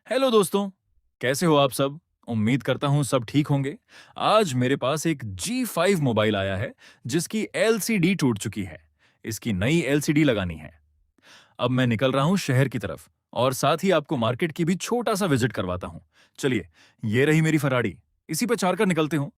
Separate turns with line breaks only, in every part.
Hello दोस्तों, कैसे हो आप सब? उम्मीद करता हूं सब ठीक होंगे। आज मेरे पास एक G5 मोबाइल आया है जिसकी एलसीडी टूट चुकी है। इसकी नई एलसीडी लगानी है। अब मैं निकल रहा हूं शहर की तरफ और साथ ही आपको मार्केट की भी छोटा सा विजिट करवाता हूं। चलिए, ये रही मेरी फरारी। इसी पे चार कर निकलते हो।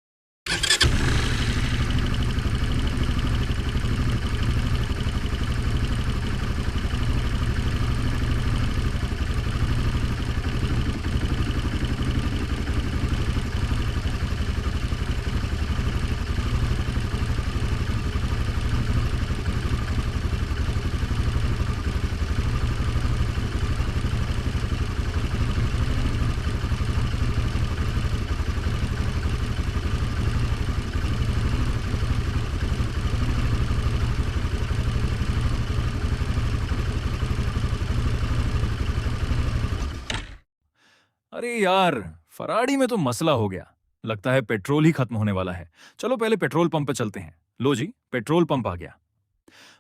अरे यार, फरारी में तो मसला हो गया। लगता है पेट्रोल ही खत्म होने वाला है। चलो पहले पेट्रोल पंप पे चलते हैं। लो जी, पेट्रोल पंप आ गया।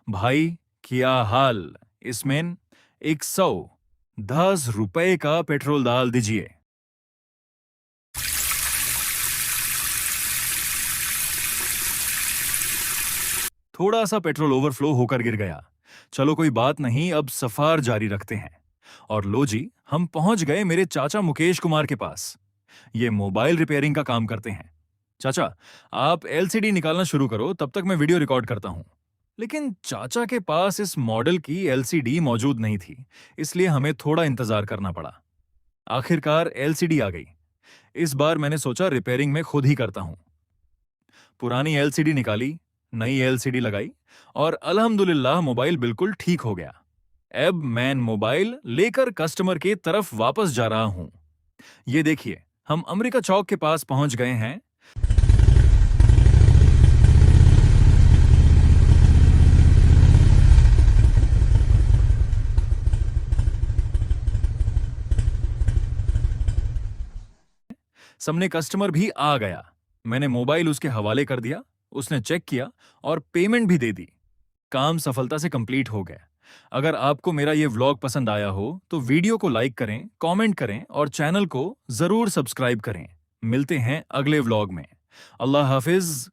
भाई, क्या हाल? इसमें 110 रुपए का पेट्रोल डाल दीजिए। थोड़ा सा पेट्रोल ओवरफ्लो होकर गिर गया। चलो कोई बात नहीं, अब सफर जारी रखते हैं। और लो जी, हम पहुंच गए मेरे चाचा मुकेश कुमार के पास। ये मोबाइल रिपेयरिंग का काम करते हैं। चाचा, आप एलसीडी निकालना शुरू करो, तब तक मैं वीडियो रिकॉर्ड करता हूं। लेकिन चाचा के पास इस मॉडल की एलसीडी मौजूद नहीं थी, इसलिए हमें थोड़ा इंतजार करना पड़ा। आखिरकार एलसीडी आ गई। इस बार मैंने सोचा रिपेयरिंग में खुद ही करता हूं। पुरानी एलसीडी निकाली, नई एलसीडी लगाई और अल्हम्दुलिल्लाह मोबाइल बिल्कुल ठीक हो गया। अब मैं मोबाइल लेकर कस्टमर के तरफ वापस जा रहा हूं। ये देखिए, हम अमेरिका चौक के पास पहुंच गए हैं। सामने कस्टमर भी आ गया। मैंने मोबाइल उसके हवाले कर दिया। उसने चेक किया और पेमेंट भी दे दी। काम सफलता से कंप्लीट हो गया। अगर आपको मेरा ये व्लॉग पसंद आया हो तो वीडियो को लाइक करें, कमेंट करें और चैनल को जरूर सब्सक्राइब करें। मिलते हैं अगले व्लॉग में। अल्लाह हाफिज।